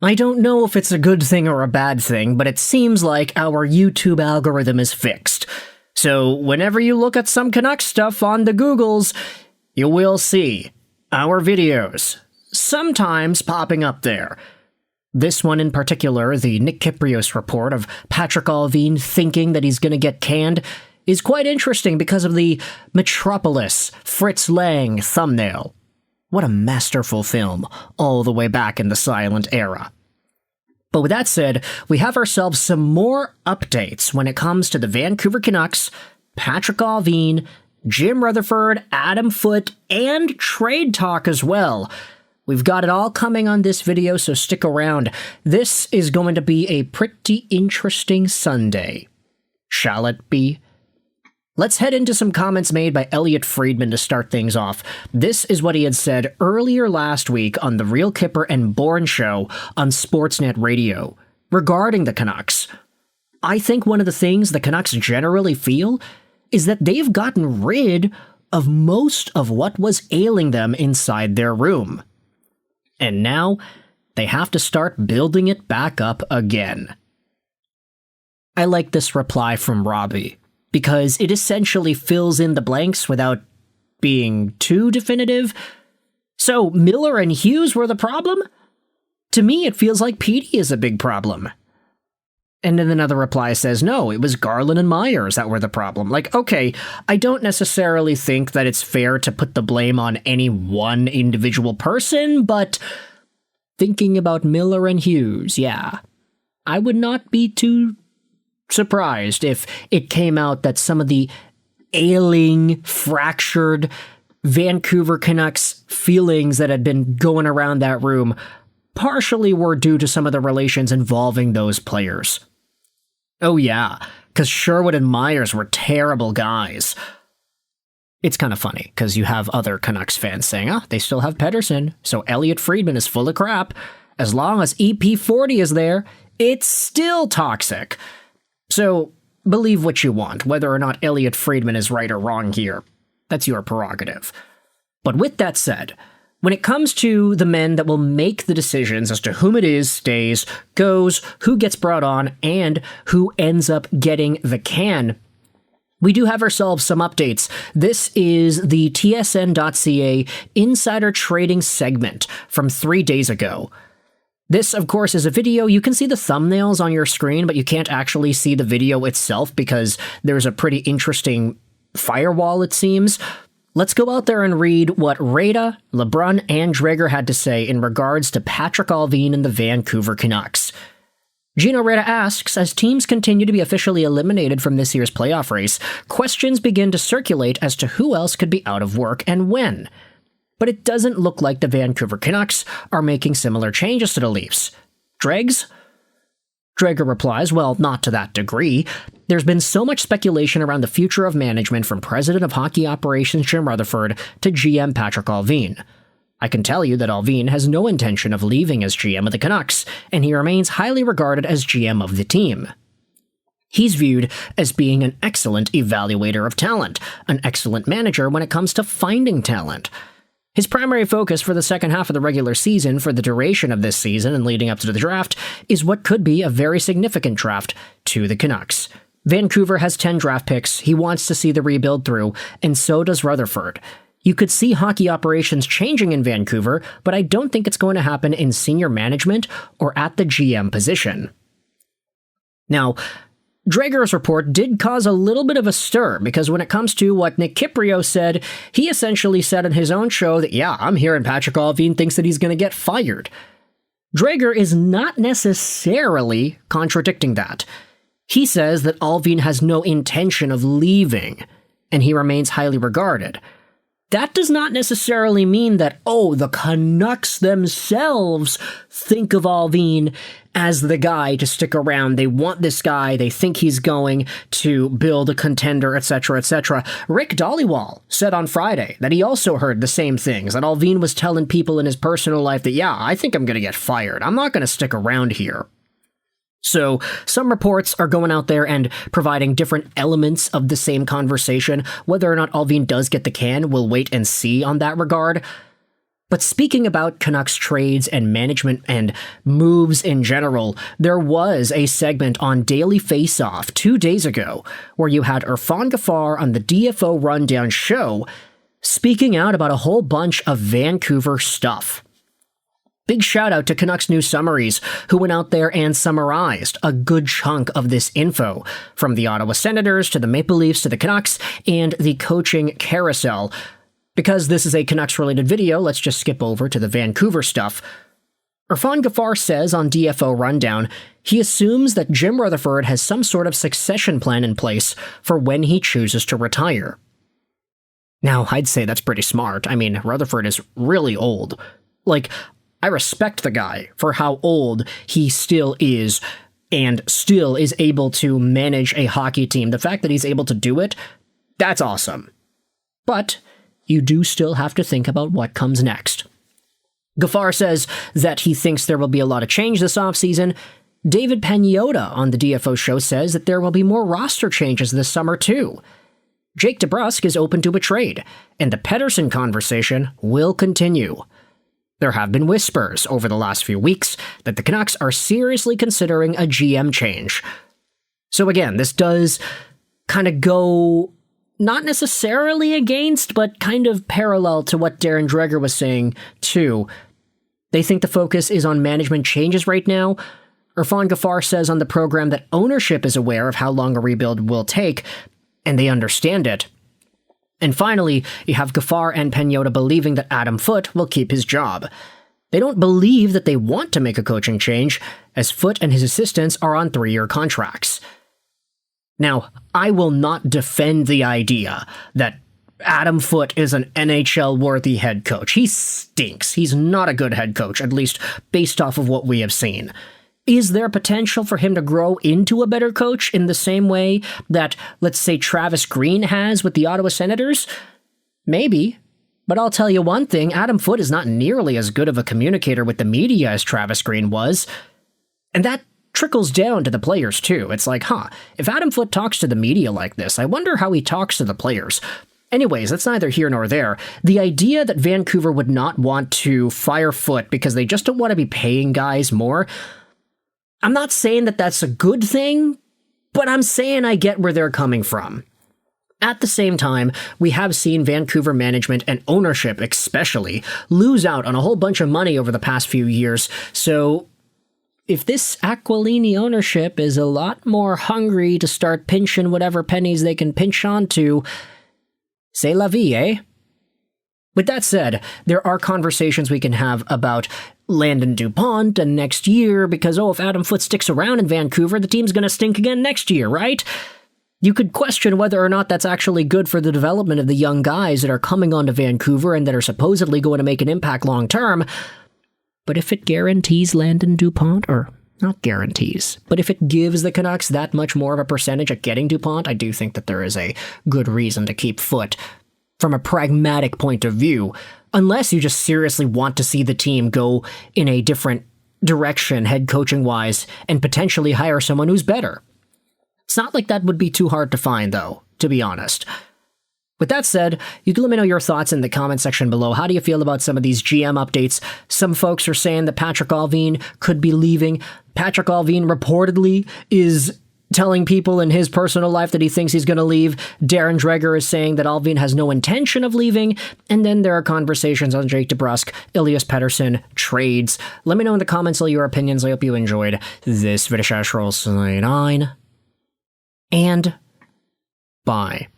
I don't know if it's a good thing or a bad thing, but it seems like our YouTube algorithm is fixed. So whenever you look at some Canucks stuff on the Googles, you will see our videos sometimes popping up there. This one in particular, the Nick Kypreos report of Patrik Allvin thinking that he's going to get canned, is quite interesting because of the Metropolis Fritz Lang thumbnail. What a masterful film, all the way back in the silent era. But with that said, we have ourselves some more updates when it comes to the Vancouver Canucks, Patrik Allvin, Jim Rutherford, Adam Foote, and trade talk as well. We've got it all coming on this video, so stick around. This is going to be a pretty interesting Sunday. Shall it be? Let's head into some comments made by Elliotte Friedman to start things off. This is what he had said earlier last week on the Real Kipper and Bourne show on Sportsnet Radio regarding the Canucks. I think one of the things the Canucks generally feel is that they've gotten rid of most of what was ailing them inside their room. And now they have to start building it back up again. I like this reply from Robbie, because it essentially fills in the blanks without being too definitive. So, Miller and Hughes were the problem? To me, it feels like Petey is a big problem. And then another reply says, no, it was Garland and Myers that were the problem. Like, okay, I don't necessarily think that it's fair to put the blame on any one individual person, but thinking about Miller and Hughes, yeah, I would not be too surprised if it came out that some of the ailing, fractured Vancouver Canucks feelings that had been going around that room partially were due to some of the relations involving those players. Oh yeah, because Sherwood and Myers were terrible guys. It's kind of funny, because you have other Canucks fans saying, they still have Pettersson, so Elliotte Friedman is full of crap. As long as EP40 is there, it's still toxic. So, believe what you want, whether or not Elliotte Friedman is right or wrong here. That's your prerogative. But with that said, when it comes to the men that will make the decisions as to whom it is stays, goes, who gets brought on, and who ends up getting the can, we do have ourselves some updates. This is the TSN.ca insider trading segment from 3 days ago. This, of course, is a video. You can see the thumbnails on your screen, but you can't actually see the video itself because there's a pretty interesting firewall, it seems. Let's go out there and read what Rada, LeBrun, and Dreger had to say in regards to Patrik Allvin and the Vancouver Canucks. Gino Rada asks, as teams continue to be officially eliminated from this year's playoff race, questions begin to circulate as to who else could be out of work and when. But it doesn't look like the Vancouver Canucks are making similar changes to the Leafs. Dregs? Dreger replies, well, not to that degree. There's been so much speculation around the future of management from President of Hockey Operations Jim Rutherford to GM Patrik Allvin. I can tell you that Allvin has no intention of leaving as GM of the Canucks, and he remains highly regarded as GM of the team. He's viewed as being an excellent evaluator of talent, an excellent manager when it comes to finding talent. His primary focus for the second half of the regular season, for the duration of this season and leading up to the draft, is what could be a very significant draft to the Canucks. Vancouver has 10 draft picks, he wants to see the rebuild through, and so does Rutherford. You could see hockey operations changing in Vancouver, but I don't think it's going to happen in senior management or at the GM position. Now, Dreger's report did cause a little bit of a stir, because when it comes to what Nick Kypreos said, he essentially said on his own show that, yeah, I'm hearing Patrik Allvin thinks that he's going to get fired. Dreger is not necessarily contradicting that. He says that Allvin has no intention of leaving, and he remains highly regarded. That does not necessarily mean that, the Canucks themselves think of Allvin as the guy to stick around. They want this guy. They think he's going to build a contender, etc., etc. Rick Dhaliwal said on Friday that he also heard the same things, that Allvin was telling people in his personal life that, yeah, I think I'm going to get fired. I'm not going to stick around here. So, some reports are going out there and providing different elements of the same conversation. Whether or not Allvin does get the can, we'll wait and see on that regard. But speaking about Canucks trades and management and moves in general, there was a segment on Daily Faceoff 2 days ago where you had Irfan Gaffar on the DFO Rundown show speaking out about a whole bunch of Vancouver stuff. Big shout out to Canucks News Summaries, who went out there and summarized a good chunk of this info, from the Ottawa Senators to the Maple Leafs to the Canucks and the coaching carousel. Because this is a Canucks-related video, let's just skip over to the Vancouver stuff. Irfan Gaffar says on DFO Rundown, he assumes that Jim Rutherford has some sort of succession plan in place for when he chooses to retire. Now, I'd say that's pretty smart. I mean, Rutherford is really old. Like, I respect the guy for how old he still is and still is able to manage a hockey team. The fact that he's able to do it, that's awesome. But you do still have to think about what comes next. Gaffar says that he thinks there will be a lot of change this offseason. David Pagnotta on the DFO show says that there will be more roster changes this summer too. Jake Debrusk is open to a trade, and the Pettersson conversation will continue. There have been whispers over the last few weeks that the Canucks are seriously considering a GM change. So again, this does kind of go not necessarily against, but kind of parallel to what Darren Dreger was saying too. They think the focus is on management changes right now. Irfan Gaffar says on the program that ownership is aware of how long a rebuild will take, and they understand it. And finally, you have Gaffar and Pagnotta believing that Adam Foote will keep his job. They don't believe that they want to make a coaching change, as Foote and his assistants are on 3-year contracts. Now, I will not defend the idea that Adam Foote is an NHL-worthy head coach. He stinks. He's not a good head coach, at least based off of what we have seen. Is there potential for him to grow into a better coach in the same way that, let's say, Travis Green has with the Ottawa Senators? Maybe. But I'll tell you one thing, Adam Foote is not nearly as good of a communicator with the media as Travis Green was. And that trickles down to the players too. It's like, if Adam Foote talks to the media like this, I wonder how he talks to the players. Anyways, that's neither here nor there. The idea that Vancouver would not want to fire Foote because they just don't want to be paying guys more, I'm not saying that that's a good thing, but I'm saying I get where they're coming from. At the same time, we have seen Vancouver management and ownership especially lose out on a whole bunch of money over the past few years, so if this Aquilini ownership is a lot more hungry to start pinching whatever pennies they can pinch onto, c'est la vie, eh? With that said, there are conversations we can have about Landon DuPont and next year because, if Adam Foote sticks around in Vancouver, the team's going to stink again next year, right? You could question whether or not that's actually good for the development of the young guys that are coming onto Vancouver and that are supposedly going to make an impact long term. But if it guarantees Landon DuPont, or not guarantees, but if it gives the Canucks that much more of a percentage at getting DuPont, I do think that there is a good reason to keep Foote from a pragmatic point of view, unless you just seriously want to see the team go in a different direction head coaching wise and potentially hire someone who's better. It's not like that would be too hard to find though, to be honest. With that said, you can let me know your thoughts in the comment section below. How do you feel about some of these GM updates? Some folks are saying that Patrik Allvin could be leaving. Patrik Allvin reportedly is telling people in his personal life that he thinks he's going to leave. Darren Dreger is saying that Allvin has no intention of leaving. And then there are conversations on Jake Debrusk, Elias Pettersson, trades. Let me know in the comments all your opinions. I hope you enjoyed this video. And bye.